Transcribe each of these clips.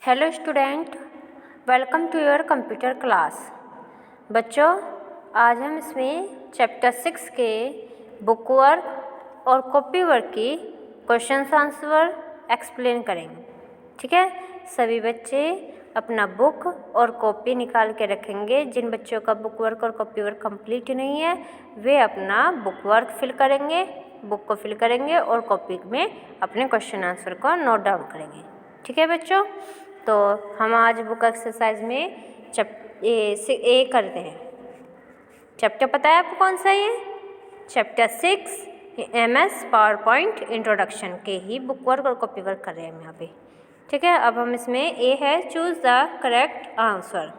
Hello student, welcome to your computer class. बच्चों, आज हम इसमें चैप्टर 6 के बुक वर्क और कॉपी वर्क की क्वेश्चन आंसर एक्सप्लेन करेंगे। ठीक है, सभी बच्चे अपना बुक और कॉपी निकाल के रखेंगे। जिन बच्चों का बुक वर्क और कॉपी वर्क कंप्लीट नहीं है वे अपना बुक वर्क फिल करेंगे, बुक को फिल करेंगे और कॉपी में अपने क्वेश्चन आंसर को नोट डाउन करेंगे। ठीक है बच्चों, तो हम आज बुक एक्सरसाइज में ए करते हैं। चैप्टर पता है आपको कौन सा है? Chapter 6 MS power point introduction के ही बुक वर्क और कॉपी वर्क कर रहे हैं हम यहाँ पे। ठीक है, अब हम इसमें ए है choose the correct answer.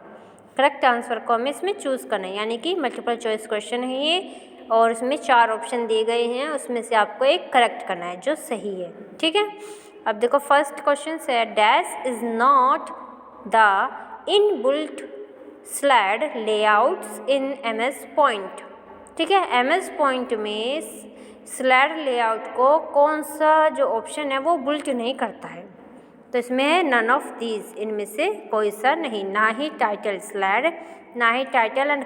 Correct answer को हमें इसमें चूज़ करना है, यानी कि मल्टीपल चॉइस क्वेश्चन है ये और इसमें 4 ऑप्शन दिए गए हैं, उसमें से आपको एक करेक्ट करना है जो सही है। ठीक है, अब देखो फर्स्ट क्वेश्चन से dash is not the inbuilt slide layouts in MS point. ठीक है, MS पॉइंट में स्लाइड लेआउट को कौन सा जो ऑप्शन है वो बिल्ट नहीं करता है, तो इसमें है नन ऑफ दीज, इनमें से कोई सा नहीं, ना ही टाइटल स्लाइड, ना ही title and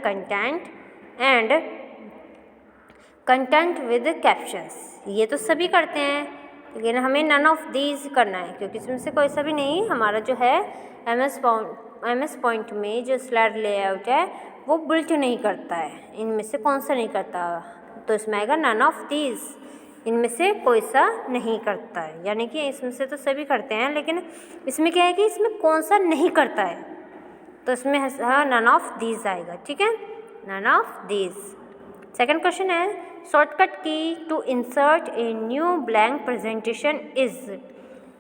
content with captions, ये तो सभी करते हैं, लेकिन हमें नन ऑफ दीज करना है क्योंकि इसमें से कोई सा भी नहीं। हमारा जो है MS पॉइंट में जो स्लाइड लेआउट है वो बिल्ट नहीं करता है, इनमें से कौन सा नहीं करता, तो इसमें आएगा नन ऑफ दीज, इनमें से कोई सा नहीं करता है, यानी कि इसमें से तो सभी करते हैं, लेकिन इसमें क्या है कि इसमें कौन सा नहीं करता है, तो इसमें नन ऑफ दीज आएगा। ठीक है, none of these. Second question है shortcut key to insert a new blank presentation is.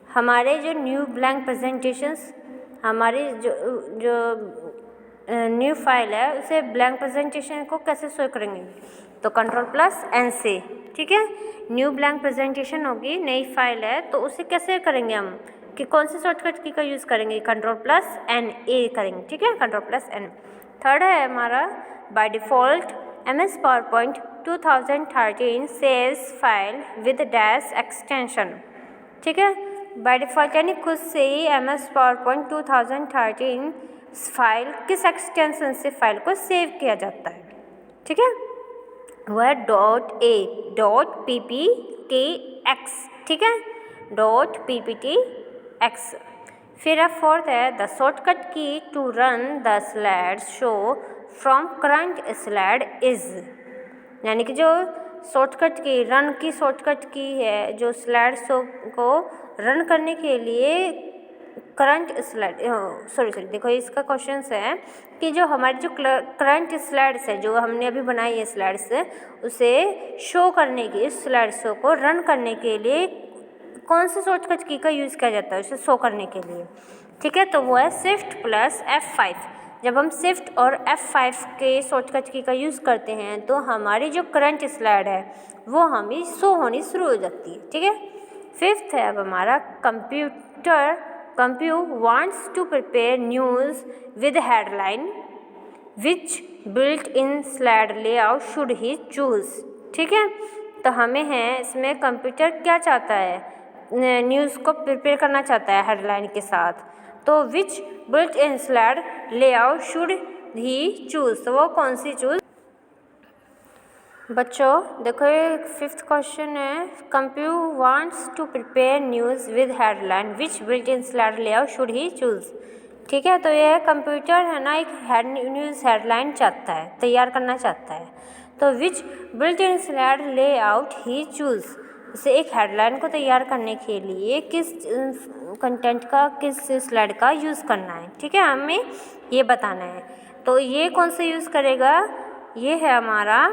हमारे जो न्यू ब्लैंक प्रेजेंटेशंस, हमारी जो न्यू फाइल है उसे ब्लैंक प्रेजेंटेशन को कैसे शो करेंगे, तो Ctrl+N से। ठीक है, न्यू ब्लैंक प्रेजेंटेशन होगी, नई फाइल है, तो उसे कैसे करेंगे हम, कि कौन से शॉर्टकट की का यूज़ करेंगे, Ctrl+N करेंगे। ठीक है, Ctrl+N। थर्ड है हमारा by default MS PowerPoint 2013 saves file with dash extension. ठीक है, बाय डिफ़ॉल्ट यानी खुद से ही MS PowerPoint 2013 फाइल किस एक्सटेंशन से फाइल को सेव किया जाता है। ठीक है, वह है .PPTX। ठीक है, .PPTX। फिर फोर्थ है the shortcut key to run the slide show from current slide is, यानी कि जो शॉर्टकट की रन की शॉर्टकट की है जो स्लाइड शो को रन करने के लिए करंट स्लाइड सॉरी देखो इसका क्वेश्चन है कि जो हमारी जो करंट स्लाइड्स है जो हमने अभी बनाई है स्लाइड्स, उसे शो करने की, इस स्लाइड शो को रन करने के लिए कौन से शॉर्टकट की का यूज़ किया जाता है उसे शो करने के लिए। ठीक है, तो वो है Shift+F5। जब हम शिफ्ट और F5 के शॉर्टकट की का यूज़ करते हैं तो हमारी जो करंट स्लाइड है वो हमें शो होनी शुरू हो जाती है। ठीक है, फिफ्थ है अब हमारा compu wants to prepare news with headline which built in slide layout should he choose. ठीक है, तो हमें है इसमें कंप्यूटर क्या चाहता है, न्यूज़ को प्रिपेयर करना चाहता है हेडलाइन के साथ, तो which built in slide layout should he choose, तो वो कौन सी चूज़। बच्चों देखो ये फिफ्थ क्वेश्चन है compu wants to prepare news with headline which built in slide layout should he choose. ठीक है, तो यह कंप्यूटर है ना एक न्यूज़ हेडलाइन चाहता है, तैयार करना चाहता है, तो which built in slide layout he choose, इसे एक हेडलाइन को तैयार करने के लिए किस कंटेंट का, किस स्लाइड का यूज़ करना है। ठीक है, हमें ये बताना है, तो ये कौन सा यूज़ करेगा, ये है हमारा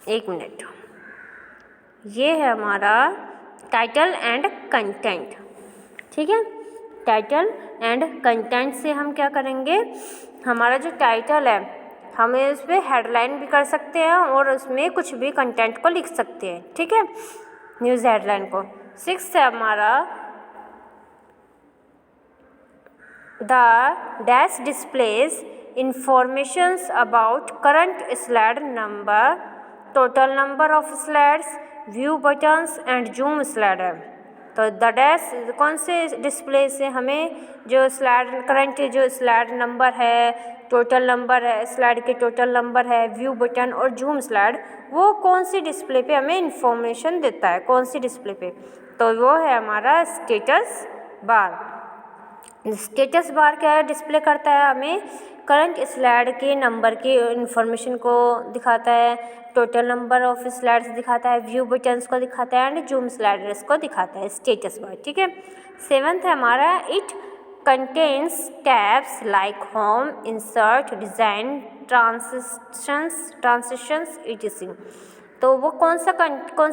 एक मिनट, ये है हमारा टाइटल एंड कंटेंट। ठीक है, टाइटल एंड कंटेंट से हम क्या करेंगे, हमारा जो टाइटल है हमें उस पर हेडलाइन भी कर सकते हैं और उसमें कुछ भी कंटेंट को लिख सकते हैं। ठीक है, न्यूज़ हेडलाइन को। सिक्स्थ है हमारा the dash displays informations about current slide number, total number of slides, view buttons and zoom slider. तो द डैश कौन से डिस्प्ले से हमें जो स्लाइड करंट जो स्लाइड नंबर है, टोटल नंबर है, स्लाइड के टोटल नंबर है, व्यू बटन और जूम स्लाइड, वो कौन सी डिस्प्ले पे हमें इंफॉर्मेशन देता है, कौन सी डिस्प्ले पे? तो वो है हमारा स्टेटस बार। स्टेटस बार क्या है, डिस्प्ले करता है हमें करंट स्लाइड के नंबर की इंफॉर्मेशन को दिखाता है, टोटल नंबर ऑफ स्लाइड्स दिखाता है, व्यू बटन्स को दिखाता है एंड जूम स्लाइडर्स को दिखाता है स्टेटस बार। ठीक है। 7th है हमारा it contains tabs like home, insert, design, transitions etc। तो वो कौन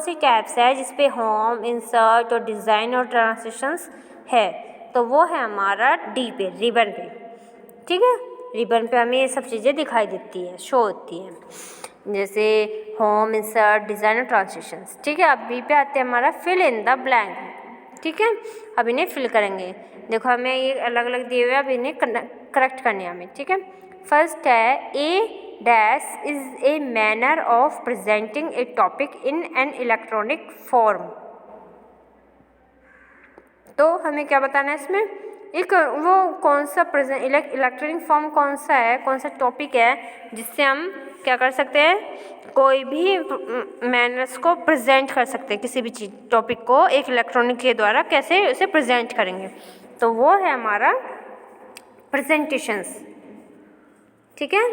सी टैब्स है जिसपे होम, इंसर्ट और डिज़ाइन और ट्रांसिशंस है? तो वो है हमारा डी पे, रिबन पे। ठीक है। रिबन पे हमें ये सब चीज़ें दिखाई देती है, शो होती हैं, जैसे होम, इंसर्ट, डिज़ाइन और ट्रांसिशंस। ठीक है। अब बी पे आते हैं हमारा फिल इन द ब्लैंक। ठीक है। अब इन्हें फिल करेंगे। देखो हमें ये अलग अलग दिए हुए, अब इन्हें करेक्ट करने हमें। ठीक है। फर्स्ट है a dash is a manner of presenting a topic in an electronic form. तो हमें क्या बताना है इसमें, एक वो कौन सा इलेक्ट्रॉनिक फॉर्म कौन सा है, कौन सा टॉपिक है जिससे हम क्या कर सकते हैं, कोई भी मैनर्स को प्रेजेंट कर सकते हैं, किसी भी चीज़ टॉपिक को एक इलेक्ट्रॉनिक के द्वारा कैसे उसे प्रेजेंट करेंगे। तो वो है हमारा प्रेजेंटेशंस। ठीक है।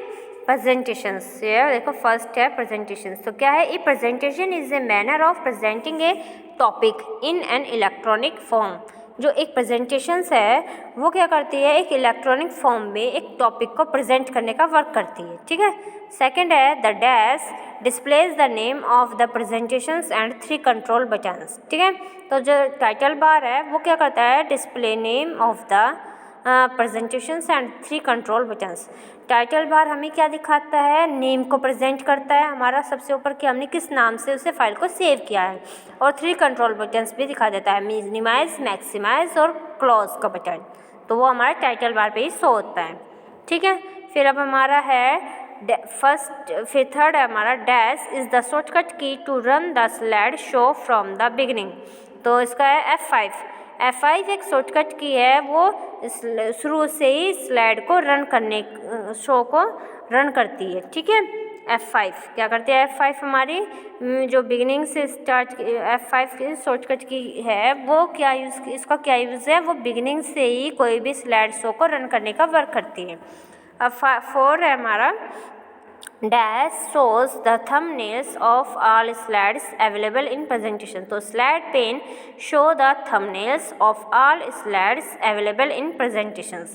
प्रेजेंटेशंस, ये देखो फर्स्ट है प्रेजेंटेशंस। तो क्या है, ए presentation is a manner of presenting a topic in an electronic form. जो एक प्रेजेंटेशंस है वो क्या करती है, एक इलेक्ट्रॉनिक फॉर्म में एक टॉपिक को प्रेजेंट करने का वर्क करती है। ठीक है। सेकंड है the dash displays the name of the presentations and 3 control buttons. ठीक है। तो जो टाइटल बार है वो क्या करता है, display name of the presentations and 3 control buttons. Title bar हमें क्या दिखाता है, नेम को प्रेजेंट करता है हमारा सबसे ऊपर कि हमने किस नाम से उसे फाइल को सेव किया है, और 3 कंट्रोल बटन्स भी दिखा देता है, मिनिमाइज, मैक्सिमाइज और क्लोज का बटन। तो वो हमारा टाइटल बार पे ही शो होता है। ठीक है। फिर अब हमारा है फिर थर्ड है हमारा dash is the shortcut key to run the slide show from the beginning. तो इसका है F5 एक शॉर्टकट की है, वो शुरू से ही स्लाइड को रन करने, शो को रन करती है। ठीक है। F5 क्या करती है, F5 हमारी जो बिगिनिंग से स्टार्ट F5 की शॉर्टकट की है, वो क्या इसका क्या यूज़ है, वो बिगिनिंग से ही कोई भी स्लाइड शो को रन करने का वर्क करती है। अब 4 है हमारा dash shows the thumbnails of all slides available in presentation। तो slide pane show the thumbnails of all slides available in presentations।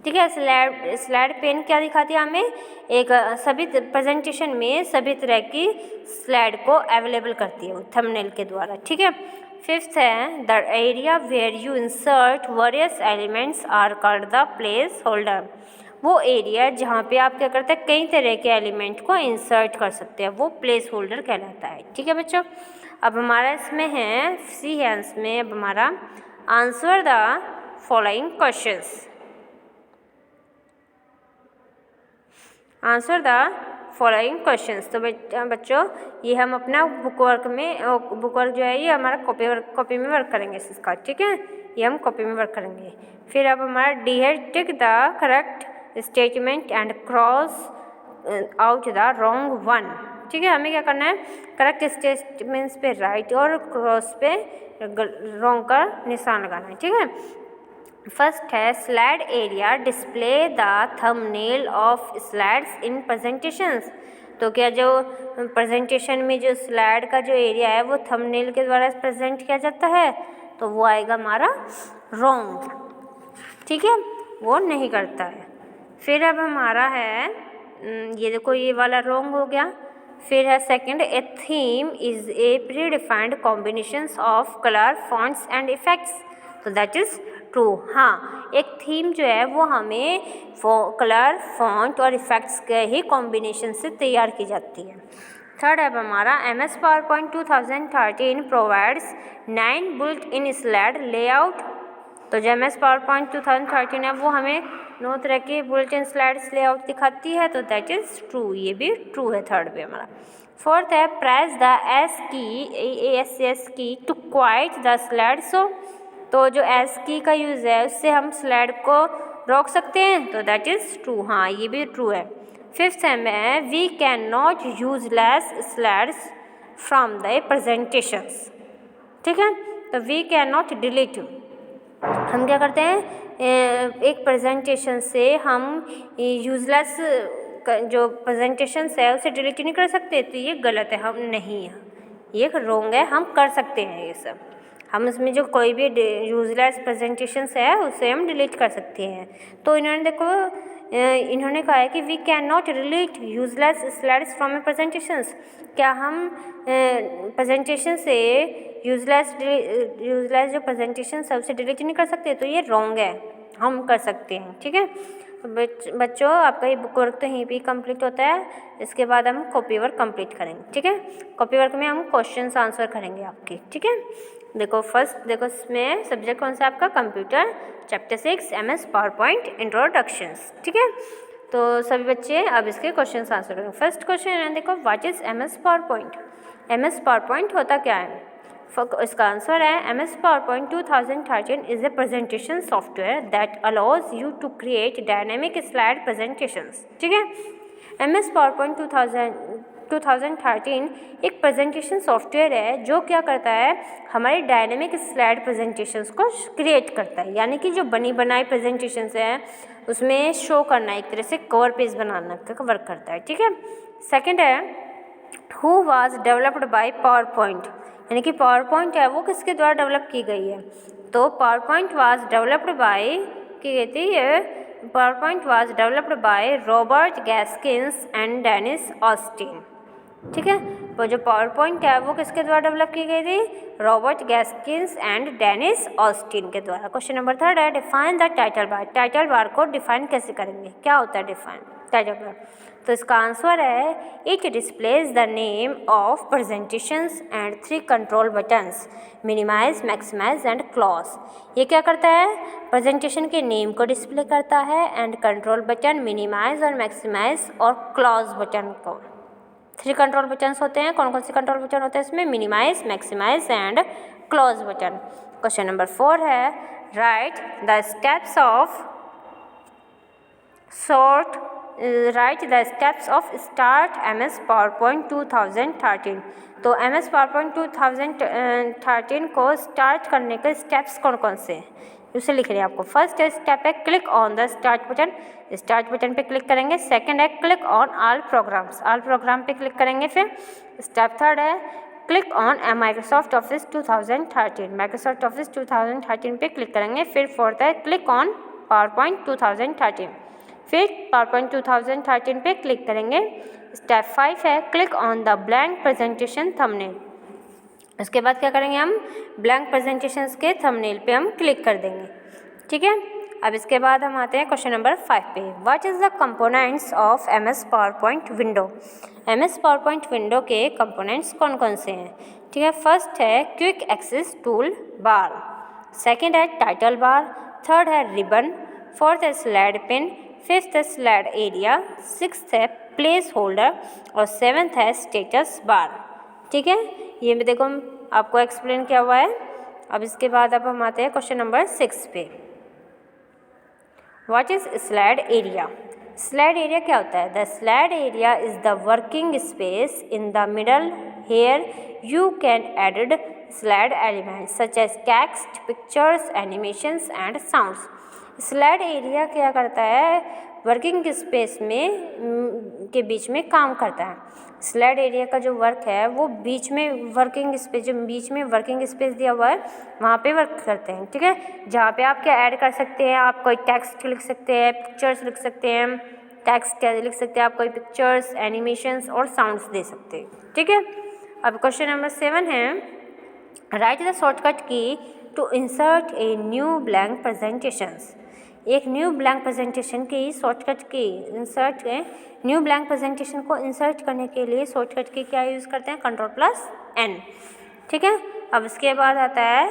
ठीक है। स्लाइड पेन क्या दिखाती है हमें, एक सभी प्रेजेंटेशन में सभी तरह की स्लाइड को अवेलेबल करती है थंबनेल के द्वारा। ठीक है। 5th है the area where you insert various elements are called the placeholder. वो एरिया जहाँ पे आप क्या करते हैं, कई तरह के एलिमेंट को इंसर्ट कर सकते हैं, वो प्लेस होल्डर कहलाता है। ठीक है बच्चों। अब हमारा इसमें है सी है इसमें, अब हमारा answer the following questions. Answer the following questions. तो बच्चों ये हम अपना बुक वर्क जो है ये हमारा कॉपी में वर्क करेंगे इसका। ठीक है। ये हम कॉपी में वर्क करेंगे। फिर अब हमारा डी है tick the correct statement and cross out the wrong one. ठीक है। हमें क्या करना है, करेक्ट स्टेटमेंट्स पे राइट और क्रॉस पे रॉन्ग का निशान लगाना है। ठीक है। फर्स्ट है slide area display the thumbnail of slides in presentations. तो क्या जो प्रेजेंटेशन में जो स्लाइड का जो एरिया है वो थंबनेल के द्वारा प्रेजेंट किया जाता है, तो वो आएगा हमारा रॉन्ग। ठीक है। वो नहीं करता है। फिर अब हमारा है ये देखो ये वाला रॉन्ग हो गया। फिर है second A theme is a pre defined combinations of colour, fonts and effects. तो दैट इज़ ट्रू। हाँ, एक थीम जो है वो हमें कलर, फॉन्ट और इफ़ेक्ट्स के ही कॉम्बिनेशन से तैयार की जाती है। थर्ड है हमारा MS PowerPoint 2013 provides 9 bullet in slide layout. तो जो MS PowerPoint 2013 है वो हमें 9 तरह के बुलेटिन स्लाइड्स लेआउट दिखाती है, तो दैट इज़ ट्रू। ये भी ट्रू है थर्ड पे हमारा। फोर्थ है press the S key to quit the slide show. तो जो एस की का यूज़ है उससे हम स्लाइड को रोक सकते हैं, तो दैट इज़ ट्रू। हाँ, ये भी ट्रू है। फिफ्थ है we can not useless slides from the presentations. ठीक है, तो वी कैन नॉट डिलीट, हम क्या करते हैं एक प्रेजेंटेशन से हम यूजलेस जो प्रेजेंटेशंस है उसे डिलीट नहीं कर सकते, तो ये गलत है, हम नहीं है, ये रॉन्ग है, हम कर सकते हैं ये सब। हम उसमें जो कोई भी यूजलेस प्रेजेंटेशंस है उसे हम डिलीट कर सकते हैं। तो इन्होंने देखो इन्होंने कहा है कि we can not delete useless slides from a presentations. क्या हम प्रेजेंटेशन से यूजलेस जो प्रेजेंटेशन है उसे डिलीट नहीं कर सकते, तो ये रॉन्ग है, हम कर सकते हैं। ठीक है, बच्चों आपका ये बुक वर्क तो यहीं पे कंप्लीट होता है, इसके बाद हम कॉपी वर्क कंप्लीट करेंगे। ठीक है, कॉपी वर्क में हम क्वेश्चंस आंसर करेंगे आपके। ठीक है, देखो फर्स्ट देखो इसमें सब्जेक्ट कौन सा आपका computer, chapter 6 MS power point introductions. ठीक है, तो सभी बच्चे अब इसके क्वेश्चंस आंसर करेंगे। फर्स्ट क्वेश्चन है देखो what is MS power point. MS power point होता क्या है, इसका आंसर है MS PowerPoint 2013 is a presentation software that allows you to create dynamic slide presentations। ठीक है, MS PowerPoint 2013 एक प्रेजेंटेशन सॉफ्टवेयर है जो क्या करता है, हमारी डायनेमिक स्लाइड प्रेजेंटेशंस को क्रिएट करता है, यानी कि जो बनी बनाई प्रेजेंटेशंस है उसमें शो करना, एक तरह से कवर पेज बनाना का वर्क करता है। ठीक है, सेकंड है who was developed bye PowerPoint, यानी कि पावर पॉइंट है वो किसके द्वारा डेवलप की गई है, तो PowerPoint was developed by की गई थी, PowerPoint was developed by Robert Gaskins and Dennis Austin. ठीक है, वो जो पावर पॉइंट है वो किसके द्वारा डेवलप की गई थी, Robert Gaskins and Dennis Austin के द्वारा। क्वेश्चन नंबर थर्ड है define the title bar. Title bar को डिफाइन कैसे करेंगे, क्या होता है डिफाइन टाइटल बार, तो इसका आंसर है it displays the name of presentations and 3 control buttons minimise, maximise and close. ये क्या करता है, प्रेजेंटेशन के नेम को डिस्प्ले करता है एंड कंट्रोल बटन मिनिमाइज और मैक्सिमाइज और क्लोज बटन को। 3 कंट्रोल बटन्स होते हैं, कौन कौन से कंट्रोल बटन होते हैं इसमें, minimise, maximise and close button. Question number 4 है write the steps of start MS PowerPoint 2013। तो MS PowerPoint 2013 को स्टार्ट करने के स्टेप्स कौन कौन से हैं उसे लिख रहे हैं आपको। फर्स्ट स्टेप है click on the start button, start button पे क्लिक करेंगे। सेकंड है click on all programmes, all programme पे क्लिक करेंगे। फिर स्टेप थर्ड है click on Microsoft office 2013, Microsoft office 2013 पे क्लिक करेंगे। फिर फोर्थ है क्लिक ऑन PowerPoint 2013, फिर PowerPoint 2013 पे क्लिक करेंगे। स्टेप 5 है click on the blank presentation thumbnail, उसके बाद क्या करेंगे हम ब्लैंक प्रेजेंटेशंस के थंबनेल पे हम क्लिक कर देंगे। ठीक है, अब इसके बाद हम आते हैं क्वेश्चन नंबर 5 पे। What is the components of MS PowerPoint window. MS PowerPoint window के कंपोनेंट्स कौन कौन से हैं, ठीक है। फर्स्ट है quick access tool bar, second है टाइटल बार, थर्ड है रिबन, फोर्थ है स्लाइड पिन, फिफ्थ है स्लाइड एरिया, सिक्स्थ है प्लेस होल्डर और सेवन्थ है स्टेटस बार। ठीक है, ये भी देखो आपको एक्सप्लेन किया हुआ है। अब इसके बाद अब हम आते हैं क्वेश्चन नंबर 6 पे। What is slide area. Slide area क्या होता है, the slide area is the working space in the middle here you can added slide elements such as text, pictures, animations and sounds. Slide area क्या करता है, working space में के बीच में काम करता है। स्लाइड एरिया का जो वर्क है वो बीच में वर्किंग स्पेस, जो बीच में वर्किंग स्पेस दिया हुआ है वहाँ पे वर्क करते हैं। ठीक है, जहाँ पे आप क्या ऐड कर सकते हैं, आप कोई टेक्स्ट लिख सकते हैं, पिक्चर्स लिख सकते हैं, टेक्स्ट क्या लिख सकते हैं आप, कोई पिक्चर्स, एनिमेशंस और साउंड्स दे सकते हैं। ठीक है, अब क्वेश्चन नंबर 7 है write the shortcut key to insert a new blank presentations. एक न्यू ब्लैंक प्रेजेंटेशन की शॉर्टकट की इंसर्ट है, न्यू ब्लैंक प्रेजेंटेशन को इंसर्ट करने के लिए शॉर्टकट की क्या यूज़ करते हैं, Ctrl+N। ठीक है, अब इसके बाद आता है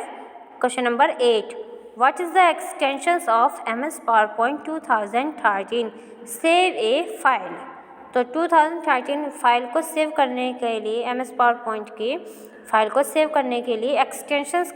question number 8। What is the extensions of MS PowerPoint 2013 save A file. तो 2013 फाइल को सेव करने के लिए MS पावरपॉइंट की फाइल को सेव करने के लिए एक्सटेंशंस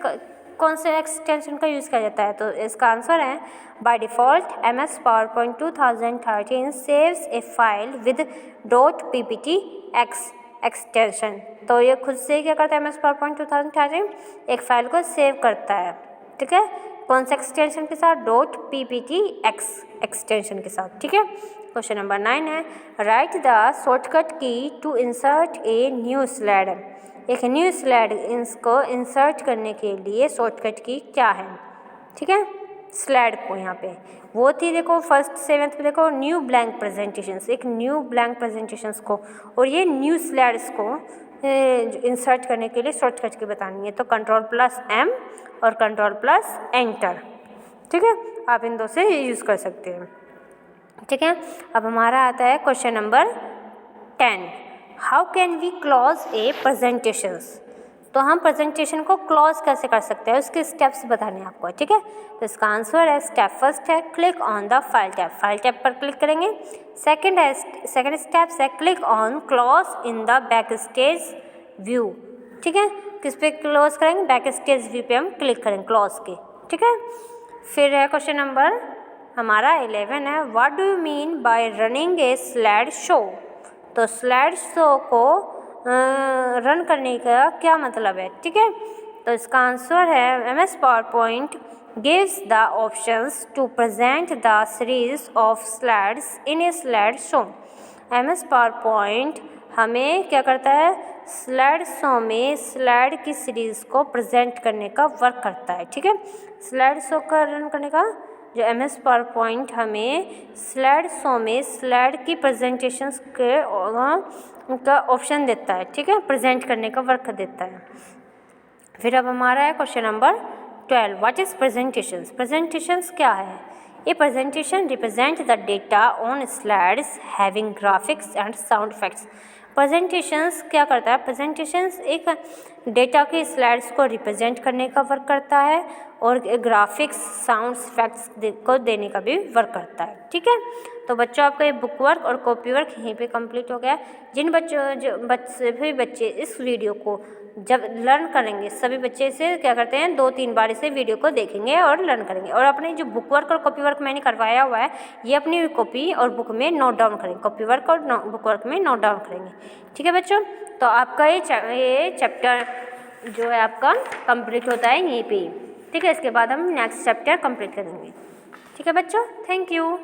कौन से एक्सटेंशन का यूज़ किया जाता है? तो इसका आंसर है by default MS PowerPoint 2013 saves A file with .pptx extension. तो ये खुद से क्या करता है MS पावरपॉइंट 2013 एक फ़ाइल को सेव करता है, ठीक है, कौन से एक्सटेंशन के साथ? .pptx एक्सटेंशन के साथ, ठीक है। क्वेश्चन नंबर 9 है write the shortcut key to insert a new slide. एक न्यू स्लाइड इसको इंसर्ट करने के लिए शॉर्टकट की क्या है, ठीक है। स्लाइड को यहाँ पे वो थी, देखो फर्स्ट 7th पे देखो न्यू ब्लैंक प्रेजेंटेशंस, एक न्यू ब्लैंक प्रेजेंटेशंस को और ये न्यू स्लाइड्स को इंसर्ट करने के लिए शॉर्टकट की बतानी है। तो Ctrl+M और Ctrl+Enter, ठीक है, आप इन दो से यूज़ कर सकते हैं, ठीक है। अब हमारा आता है question number 10 how can we close a presentations. तो हम प्रेजेंटेशन को क्लोज कैसे कर सकते हैं उसके स्टेप्स बताने हैं आपको, ठीक है। तो इसका आंसर है स्टेप फर्स्ट है click on the file tab पर क्लिक करेंगे। सेकंड स्टेप है click on close in the back stage view, ठीक है। किस पे क्लोज करेंगे? बैक स्टेज व्यू पे हम क्लिक करेंगे क्लोज के, ठीक है। फिर है क्वेश्चन नंबर हमारा 11 है what do you mean by running A slide show. तो स्लाइड शो को रन करने का क्या मतलब है, ठीक है। तो इसका आंसर है MS PowerPoint gives the options to present the series of slides in a slide show. MS PowerPoint हमें क्या करता है? स्लाइड शो में स्लाइड की सीरीज़ को प्रेजेंट करने का वर्क करता है, ठीक है। स्लाइड शो का रन करने का जो MS पावरपॉइंट हमें स्लाइड शो में स्लाइड की प्रेजेंटेशंस के का ऑप्शन देता है, ठीक है, प्रेजेंट करने का वर्क देता है। फिर अब हमारा है question number 12 what is presentations. Presentations क्या है? ए presentation represent the data on slides having graphics and sound effects. Presentations क्या करता है? प्रेजेंटेशंस एक डेटा के स्लाइड्स को रिप्रेजेंट करने का वर्क करता है और ग्राफिक्स सभी इफेक्ट्स को देने का भी वर्क करता है, ठीक है। तो बच्चों आपका ये बुक वर्क और कॉपी वर्क यहीं पे कंप्लीट हो गया। जिन बच्चे इस वीडियो को जब लर्न करेंगे सभी बच्चे से क्या करते हैं 2-3 बार इसे वीडियो को देखेंगे और लर्न करेंगे और अपने जो बुक वर्क और कॉपी वर्क मैंने करवाया हुआ है ये अपनी कॉपी और बुक में नोट डाउन करेंगे, कॉपी वर्क और बुक वर्क में नोट डाउन करेंगे, ठीक है बच्चों। तो आपका ये चैप्टर जो है आपका कंप्लीट होता है यहीं पे, ठीक है। इसके बाद हम नेक्स्ट चैप्टर कंप्लीट करेंगे, ठीक है बच्चों। Thank you.